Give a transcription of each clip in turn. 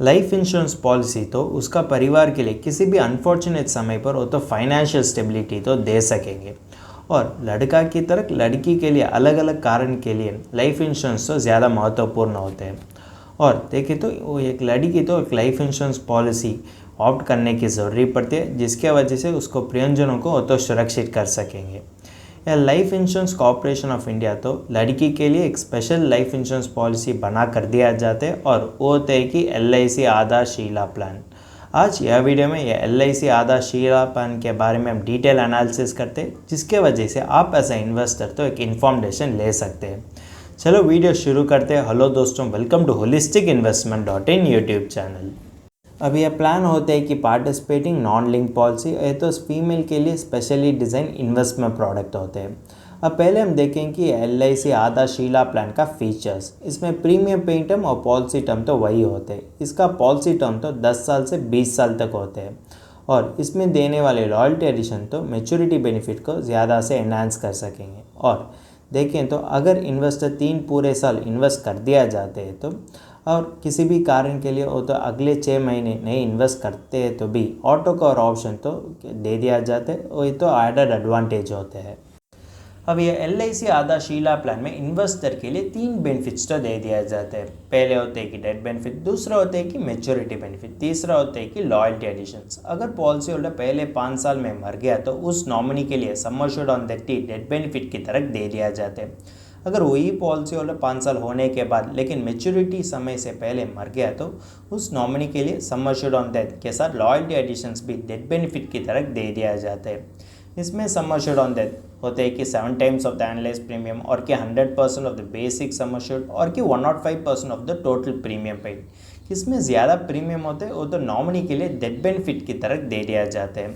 Life insurance policy तो उसका परिवार के लिए किसी भी अनफॉर्चुनेट समय पर वो तो फाइनेंशियल स्टेबिलिटी तो दे सकेंगे। और लड़का की तरह लड़की के लिए अलग अलग कारण के लिए लाइफ इंश्योरेंस तो ज़्यादा महत्वपूर्ण होते हैं। और देखिए तो वो एक लड़की तो एक लाइफ इंश्योरेंस पॉलिसी ऑप्ट करने की ज़रूरी पड़ती है, जिसके वजह से उसको प्रियजनों को वो तो सुरक्षित कर सकेंगे। Life insurance corporation of India तो लड़की के लिए एक स्पेशल लाइफ इंश्योरेंस पॉलिसी बना कर दिया जाता है और वो होता है कि LIC आधारशिला प्लान। आज यह वीडियो में यह LIC आधारशिला प्लान के बारे में हम डिटेल एनालिसिस करते हैं, जिसके वजह से आप एज ए इन्वेस्टर तो एक इन्फॉर्मेशन ले सकते हैं। चलो वीडियो शुरू करते हैं। हेलो दोस्तों, welcome to holisticinvestment.in YouTube channel. अब यह प्लान होता है कि पार्टिसिपेटिंग नॉन लिंक पॉलिसी है तो फीमेल के लिए स्पेशली डिज़ाइन इन्वेस्टमेंट प्रोडक्ट होते हैं। अब पहले हम देखें कि LIC आधारशिला प्लान का फीचर्स। इसमें प्रीमियम पे टर्म और पॉलिसी टर्म तो वही होते हैं। इसका पॉलिसी टर्म तो 10 साल से 20 साल तक होते हैं और इसमें देने वाले लॉयल्टी एडिशन तो मैच्योरिटी बेनिफिट को ज़्यादा से एनहांस कर सकेंगे। और देखें तो अगर इन्वेस्टर 3 पूरे साल इन्वेस्ट कर दिया जाते हैं तो और किसी भी कारण के लिए वो तो अगले 6 महीने नहीं इन्वेस्ट करते हैं तो भी ऑटो कवर ऑप्शन तो दे दिया जाता है। वही तो एडेड एडवांटेज होते हैं। अब ये LIC आधारशिला प्लान में इन्वेस्टर के लिए 3 बेनिफिट्स तो दे दिया जाता है। पहले होते हैं कि डेथ बेनिफिट, दूसरा होता है कि मैच्योरिटी बेनिफिट, तीसरा होता है कि लॉयल्टी एडिशंस। अगर पॉलिसी होल्डर पहले 5 साल में मर गया तो उस नॉमिनी के लिए sum assured on death benefit की तरह दे दिया जाता है। अगर वही पॉलिसी होल्डर 5 साल होने के बाद लेकिन मैच्योरिटी समय से पहले मर गया तो उस नॉमिनी के लिए सम एश्योर्ड ऑन डेथ के साथ लॉयल्टी एडिशंस भी डेथ बेनिफिट की तरह दे दिया जाता है। इसमें सम एश्योर्ड ऑन डेथ होते हैं कि 7 times of the analyse premium और कि 100% of the basic sum assured और कि 105% of the total premium paid. इसमें ज़्यादा प्रीमियम होते हैं वो तो नॉमिनी के लिए डेथ बेनिफिट की तरह दे दिया जाता है।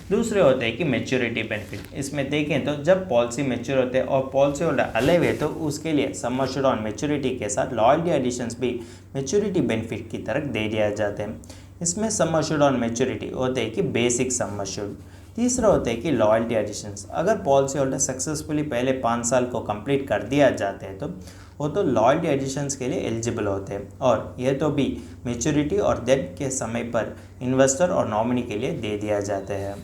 दूसरे होते हैं कि मैच्योरिटी बेनिफिट। इसमें देखें तो जब पॉलिसी मैच्योर होते हैं और पॉलिसी होल्डर अलाइव है तो उसके लिए सम एश्योर्ड ऑन मैच्योरिटी के साथ लॉयल्टी एडिशंस भी मैच्योरिटी बेनिफिट की तरह दे दिया जाते हैं। इसमें सम एश्योर्ड ऑन मैच्योरिटी होते हैं कि बेसिक सम एश्योर्ड। तीसरा होता है कि लॉयल्टी एडिशंस। अगर पॉलिसी होल्डर सक्सेसफुली पहले 5 साल को कंप्लीट कर दिया जाते हैं तो वो तो लॉयल्टी एडिशंस के लिए एलिजिबल होते हैं और यह तो भी मैच्योरिटी और डेथ के समय पर इन्वेस्टर और नॉमिनी के लिए दे दिया जाता है।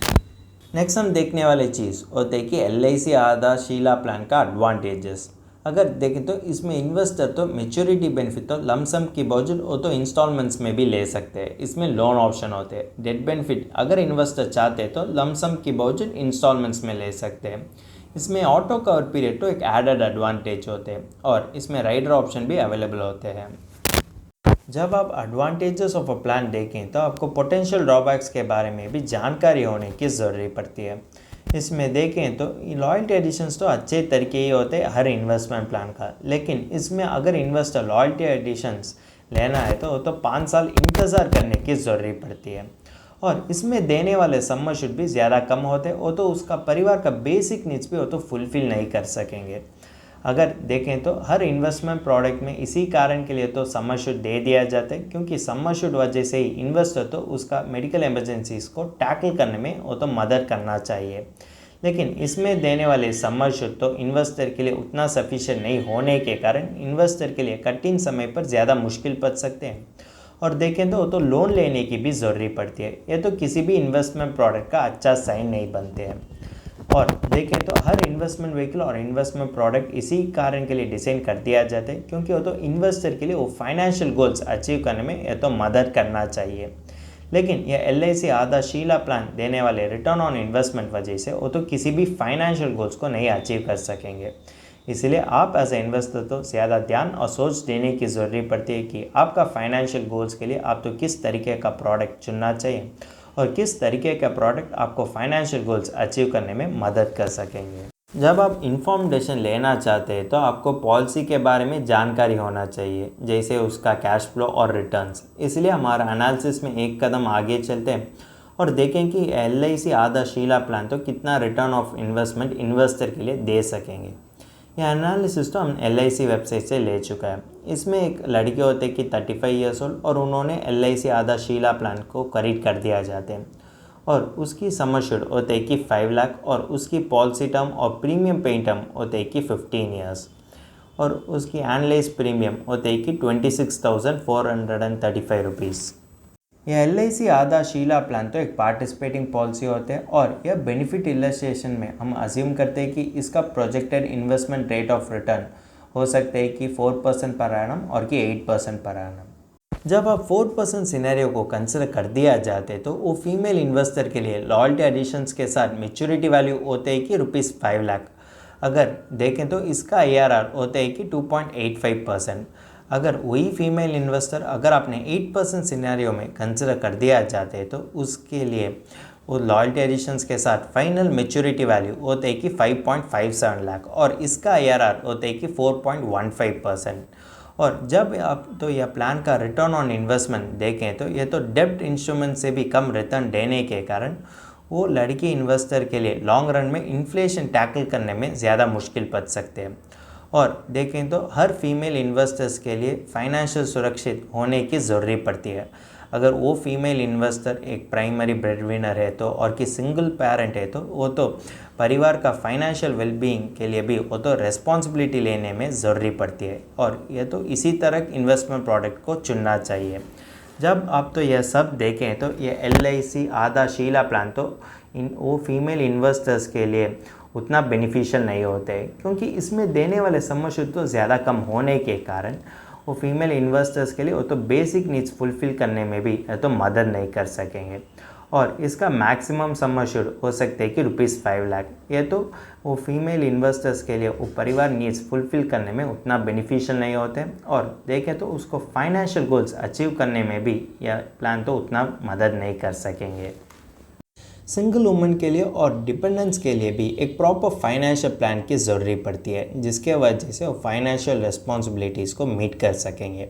नेक्स्ट हम देखने वाली चीज़ होते हैं कि LIC आधारशिला प्लान का एडवांटेजेस। अगर देखें तो इसमें इन्वेस्टर तो मैच्योरिटी बेनिफिट तो लमसम की बावजूद वो तो इंस्टॉलमेंट्स में भी ले सकते हैं। इसमें लोन ऑप्शन होते हैं। डेथ बेनिफिट अगर इन्वेस्टर चाहते हैं तो लमसम की बावजूद इंस्टॉलमेंट्स में ले सकते हैं। इसमें ऑटो कवर पीरियड तो एक एडेड एडवांटेज होते हैं और इसमें राइडर ऑप्शन भी अवेलेबल होते हैं। जब आप एडवांटेजेस ऑफ अ प्लान देखें तो आपको पोटेंशियल ड्रॉबैक्स के बारे में भी जानकारी होने की ज़रूरत पड़ती है। इसमें देखें तो लॉयल्टी एडिशंस तो अच्छे तरीके ही होते हैं हर इन्वेस्टमेंट प्लान का, लेकिन इसमें अगर इन्वेस्टर लॉयल्टी एडिशंस लेना है तो 5 साल इंतज़ार करने की ज़रूरत पड़ती है और इसमें देने वाले सम एश्योर्ड भी ज़्यादा कम होते हैं। वो तो उसका परिवार का बेसिक नीड्स भी वो तो फुलफिल नहीं कर सकेंगे। अगर देखें तो हर इन्वेस्टमेंट प्रोडक्ट में इसी कारण के लिए तो सम एश्योर्ड दे दिया जाता है, क्योंकि सम एश्योर्ड वजह से ही इन्वेस्टर तो उसका मेडिकल इमरजेंसीज को टैकल करने में वो तो मदद करना चाहिए। लेकिन इसमें देने वाले सम एश्योर्ड तो इन्वेस्टर के लिए उतना सफिशिएंट नहीं होने के कारण इन्वेस्टर के लिए कठिन समय पर ज़्यादा मुश्किल पड़ सकते हैं। और देखें तो वो तो लोन लेने की भी ज़रूरत पड़ती है। ये तो किसी भी इन्वेस्टमेंट प्रोडक्ट का अच्छा साइन नहीं बनते हैं। और देखें तो हर इन्वेस्टमेंट व्हीकल और इन्वेस्टमेंट प्रोडक्ट इसी कारण के लिए डिज़ाइन कर दिया जाता है, क्योंकि वो तो इन्वेस्टर के लिए वो फाइनेंशियल गोल्स अचीव करने में ये तो मदद करना चाहिए। लेकिन यह LIC आधारशिला प्लान देने वाले रिटर्न ऑन इन्वेस्टमेंट वजह से वो तो किसी भी फाइनेंशियल गोल्स को नहीं अचीव कर सकेंगे। इसलिए आप एज ए इन्वेस्टर तो ज़्यादा ध्यान और सोच देने की ज़रूरत पड़ती है कि आपका फाइनेंशियल गोल्स के लिए आप तो किस तरीके का प्रोडक्ट चुनना चाहिए और किस तरीके का प्रोडक्ट आपको फाइनेंशियल गोल्स अचीव करने में मदद कर सकेंगे। जब आप इन्फॉर्मेशन लेना चाहते हैं तो आपको पॉलिसी के बारे में जानकारी होना चाहिए, जैसे उसका कैश फ्लो और रिटर्न्स। इसलिए हमारा एनालिसिस में एक कदम आगे चलते हैं और देखें कि LIC आधारशिला प्लान तो कितना रिटर्न ऑफ इन्वेस्टमेंट इन्वेस्टर के लिए दे सकेंगे। यह एनालिसिस तो हम LIC वेबसाइट से ले चुका है। इसमें एक लड़के होते कि 35 ईयर्स ओल्ड और उन्होंने LIC आधारशिला प्लान को खरीद कर दिया जाते हैं और उसकी सम एश्योर्ड होते हैं कि 5 लाख और उसकी पॉलिसी टर्म और प्रीमियम पे टर्म होते हैं कि 15 ईयर्स। और उसकी एनालाइज प्रीमियम होते हैं कि 26,435 रुपीज़। यह LIC आधा शीला प्लान तो एक पार्टिसिपेटिंग पॉलिसी होते हैं और यह बेनिफिट इलस्ट्रेशन में हम अज्यूम करते हैं कि इसका projected investment rate of return हो सकते हैं कि 4% पर एनम और कि 8% पर एनम। जब आप 4% सिनेरियो को कंसिडर कर दिया जाते तो वो फीमेल इन्वेस्टर के लिए लॉयल्टी एडिशंस के साथ मेच्योरिटी वैल्यू होते हैं कि ₹5 लाख। अगर देखें तो इसका IRR होते हैं कि 2.85%। अगर वही फीमेल इन्वेस्टर अगर आपने 8% सिनेरियो में कंसिडर कर दिया जाते तो उसके लिए वो लॉयल्टी एडिशंस के साथ फाइनल मेच्योरिटी वैल्यू होते हैं कि 5.57 लाख और इसका IRR होते हैं कि 4.15%। और जब आप तो यह प्लान का रिटर्न ऑन इन्वेस्टमेंट देखें तो यह तो डेब्ट इंस्ट्रूमेंट से भी कम रिटर्न देने के कारण वो लड़की इन्वेस्टर के लिए लॉन्ग रन में इन्फ्लेशन टैकल करने में ज़्यादा मुश्किल पड़ सकते हैं। और देखें तो हर फीमेल इन्वेस्टर्स के लिए फाइनेंशियल सुरक्षित होने की ज़रूरी पड़ती है। अगर वो फीमेल इन्वेस्टर एक प्राइमरी ब्रेडविनर है तो और कि सिंगल पेरेंट है तो वो तो परिवार का फाइनेंशियल वेलबींग के लिए भी वो तो रेस्पॉन्सिबिलिटी लेने में ज़रूरी पड़ती है और यह तो इसी तरह इन्वेस्टमेंट प्रोडक्ट को चुनना चाहिए। जब आप तो यह सब देखें तो ये LIC आधा शीला प्लान तो वो फीमेल इन्वेस्टर्स के लिए उतना बेनिफिशियल नहीं होते हैं क्योंकि इसमें देने वाले सम शुल्क तो ज़्यादा कम होने के कारण वो फीमेल इन्वेस्टर्स के लिए वो तो बेसिक नीड्स फुलफ़िल करने में भी तो मदद नहीं कर सकेंगे। और इसका मैक्सिमम सम शुल्क हो सकते हैं कि ₹5 लाख। ये तो वो फीमेल इन्वेस्टर्स के लिए वो परिवार नीड्स फुलफ़िल करने में उतना बेनिफिशियल नहीं होते और देखें तो उसको फाइनेंशियल गोल्स अचीव करने में भी यह प्लान तो उतना मदद नहीं कर सकेंगे। सिंगल वुमन के लिए और डिपेंडेंट्स के लिए भी एक प्रॉपर फाइनेंशियल प्लान की ज़रूरी पड़ती है जिसके वजह से वो फाइनेंशियल रिस्पॉन्सिबिलिटीज़ को मीट कर सकेंगे।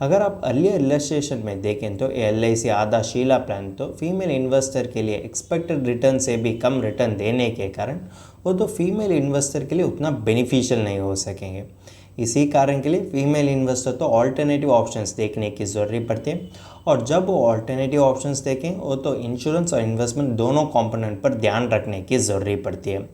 अगर आप अर्लियर इलस्ट्रेशन में देखें तो LIC आधा शीला प्लान तो फीमेल इन्वेस्टर के लिए एक्सपेक्टेड रिटर्न से भी कम रिटर्न देने के कारण वो तो फीमेल इन्वेस्टर के लिए उतना बेनिफिशियल नहीं हो सकेंगे। इसी कारण के लिए फीमेल इन्वेस्टर तो ऑल्टरनेटिव ऑप्शंस देखने की ज़रूरी पड़ती है और जब वो ऑल्टरनेटिव ऑप्शंस देखें वो तो इंश्योरेंस और इन्वेस्टमेंट दोनों कंपोनेंट पर ध्यान रखने की ज़रूरी पड़ती है।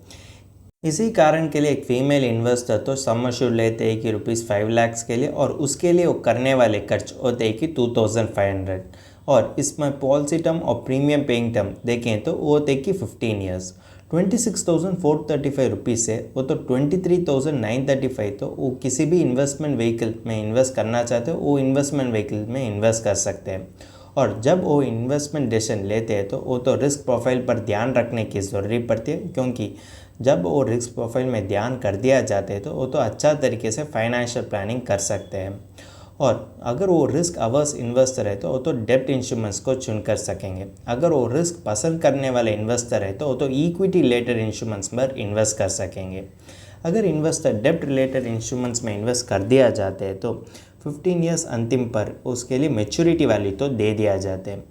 इसी कारण के लिए एक फीमेल इन्वेस्टर तो सम शुल्क लेते हैं कि ₹5 लाख के लिए और उसके लिए वो करने वाले खर्च होते हैं कि 2500 और इसमें पॉलिसी टर्म और प्रीमियम पेइंग टर्म देखें तो वो होते हैं कि 15 ईयर्स। 26,435 रुपीज़ से वो तो 23,935 तो वो किसी भी इन्वेस्टमेंट व्हीकल में इन्वेस्ट करना चाहते हो वो इन्वेस्टमेंट व्हीकल में इन्वेस्ट कर सकते हैं। और जब वो इन्वेस्टमेंट डिसीजन लेते हैं तो वो तो रिस्क प्रोफाइल पर ध्यान रखने की ज़रूरी पड़ती है क्योंकि जब वो रिस्क प्रोफाइल में ध्यान कर दिया जाते हैं तो वो तो अच्छा तरीके से फाइनेंशियल प्लानिंग कर सकते हैं। और अगर वो रिस्क अवर्स इन्वेस्टर है तो वो तो डेब्ट इंस्ट्रूमेंट्स को चुन कर सकेंगे। अगर वो रिस्क पसंद करने वाले इन्वेस्टर है तो वो तो इक्विटी रिलेटेड इंस्ट्रूमेंट्स पर इन्वेस्ट कर सकेंगे। अगर इन्वेस्टर डेब्ट रिलेटेड इंस्ट्रूमेंट्स में इन्वेस्ट कर दिया जाते हैं तो 15 ईयर्स अंतिम पर उसके लिए मैच्योरिटी वैल्यू तो दे दिया जाते हैं।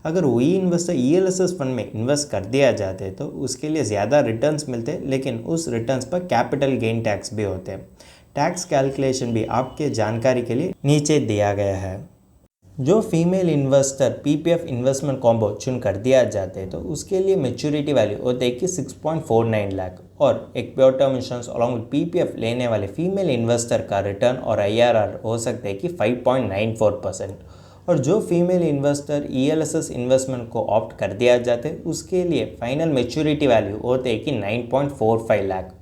अगर वही इन्वेस्टर ELSS फंड में इन्वेस्ट कर दिया जाते तो उसके लिए ज़्यादा रिटर्न्स मिलते लेकिन उस रिटर्न्स पर कैपिटल गेन टैक्स भी होते हैं। टैक्स कैलकुलेशन भी आपके जानकारी के लिए नीचे दिया गया है। जो female investor PPF investment combo चुन कर दिया जाते तो उसके लिए मैच्योरिटी वैल्यू होते है कि 6.49 लाख और एक pure term insurance along with PPF लेने वाले फीमेल इन्वेस्टर का रिटर्न और IRR हो सकते हैं कि 5.94%। और जो फीमेल इन्वेस्टर ELSS इन्वेस्टमेंट को ऑप्ट कर दिया जाते उसके लिए फाइनल मैच्योरिटी वैल्यू होते हैं कि 9.45 लाख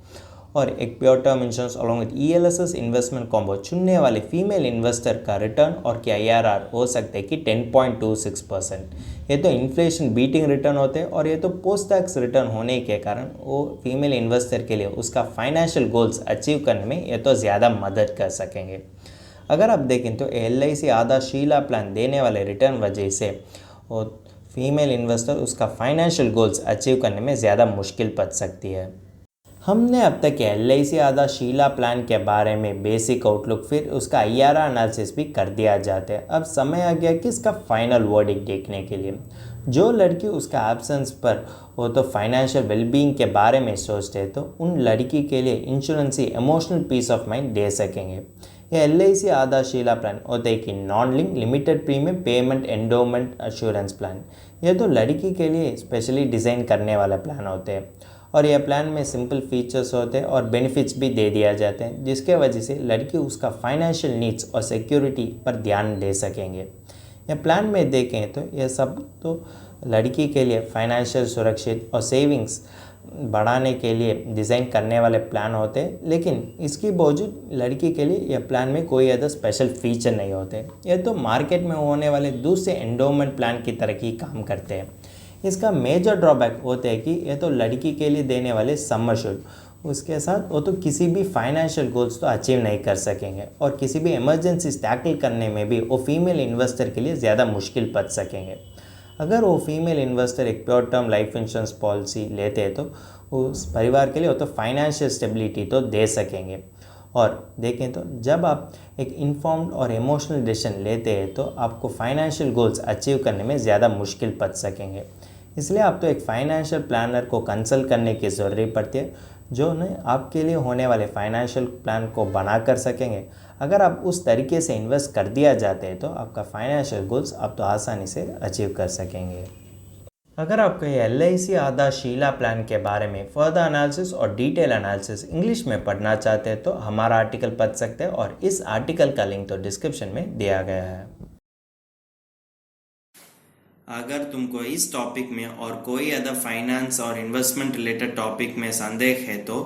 और एक pure term insurance along with ELSS investment combo चुनने वाले फीमेल इन्वेस्टर का रिटर्न और क्या IRR हो सकते हैं कि 10.26%। ये तो इन्फ्लेशन बीटिंग रिटर्न होते हैं और ये तो पोस्ट टैक्स रिटर्न होने के कारण वो फीमेल इन्वेस्टर के लिए उसका फाइनेंशियल गोल्स अचीव करने में ये तो ज़्यादा मदद कर सकेंगे। अगर आप देखें तो LIC आधा शीला प्लान देने वाले रिटर्न वजह से वो फीमेल इन्वेस्टर उसका फाइनेंशियल गोल्स अचीव करने में ज़्यादा मुश्किल पड़ सकती है। हमने अब तक LIC आधा शीला प्लान के बारे में बेसिक आउटलुक फिर उसका IRR एनालिसिस भी कर दिया जाता है। अब समय आ गया कि इसका फाइनल वर्डिक्ट देखने के लिए। जो लड़की उसका एब्सेंस पर वो तो फाइनेंशियल वेलबींग के बारे में सोचते हैं तो उन लड़की के लिए इंश्योरेंस ही इमोशनल पीस ऑफ माइंड दे सकेंगे। यह LIC आधा शीला प्लान होते हैं कि non link limited premium payment endowment assurance plan. यह तो लड़की के लिए स्पेशली डिज़ाइन करने वाला प्लान होते हैं और यह प्लान में सिंपल फीचर्स होते हैं और बेनिफिट्स भी दे दिया जाते हैं, जिसके वजह से लड़की उसका फाइनेंशियल नीड्स और सिक्योरिटी पर ध्यान दे सकेंगे। यह प्लान में देखें तो यह सब तो लड़की के लिए फाइनेंशियल सुरक्षित और सेविंग्स बढ़ाने के लिए डिज़ाइन करने वाले प्लान होते हैं, लेकिन इसके बावजूद लड़की के लिए यह प्लान में कोई अदर स्पेशल फीचर नहीं होते। यह तो मार्केट में होने वाले दूसरे एंडोमेंट प्लान की तरह ही काम करते हैं। इसका मेजर ड्रॉबैक होता है कि यह तो लड़की के लिए देने वाले सम एश्योर्ड, उसके साथ वो तो किसी भी फाइनेंशियल गोल्स तो अचीव नहीं कर सकेंगे और किसी भी इमरजेंसी टैकल करने में भी वो फीमेल इन्वेस्टर के लिए ज़्यादा मुश्किल पड़ सकेंगे। अगर वो फीमेल इन्वेस्टर एक pure term life insurance policy लेते हैं तो उस परिवार के लिए वो तो फाइनेंशियल स्टेबिलिटी तो दे सकेंगे। और देखें तो जब आप एक इन्फॉर्म्ड और इमोशनल डिसीजन लेते हैं तो आपको फाइनेंशियल गोल्स अचीव करने में ज़्यादा मुश्किल पड़ सकेंगे। इसलिए आप तो एक फाइनेंशियल प्लानर को कंसल्ट करने की ज़रूरत पड़ती है, जो ने आपके लिए होने वाले फाइनेंशियल प्लान को बना कर सकेंगे। अगर आप उस तरीके से इन्वेस्ट कर दिया जाते हैं तो आपका फाइनेंशियल गोल्स आप तो आसानी से अचीव कर सकेंगे। अगर आपको ये LIC आधा शीला प्लान के बारे में फर्दर एनालिसिस और डिटेल एनालिसिस इंग्लिश में पढ़ना चाहते हैं तो हमारा आर्टिकल पढ़ सकते हैं और इस आर्टिकल का लिंक तो डिस्क्रिप्शन में दिया गया है। अगर तुमको इस टॉपिक में और कोई अदर फाइनेंस और इन्वेस्टमेंट रिलेटेड टॉपिक में संदेह है तो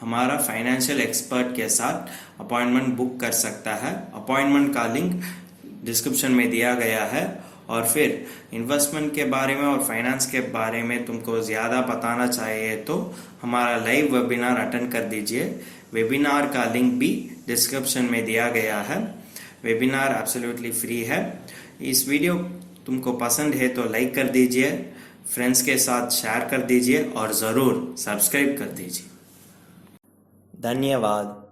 हमारा फाइनेंशियल एक्सपर्ट के साथ अपॉइंटमेंट बुक कर सकता है। अपॉइंटमेंट का लिंक डिस्क्रिप्शन में दिया गया है। और फिर इन्वेस्टमेंट के बारे में और फाइनेंस के बारे में तुमको ज़्यादा बताना चाहिए तो हमारा लाइव वेबिनार अटेंड कर दीजिए। वेबिनार का लिंक भी डिस्क्रिप्शन में दिया गया है। वेबिनार एब्सोल्युटली फ्री है। इस वीडियो तुमको पसंद है तो लाइक कर दीजिए, फ्रेंड्स के साथ शेयर कर दीजिए और ज़रूर सब्सक्राइब कर दीजिए। धन्यवाद।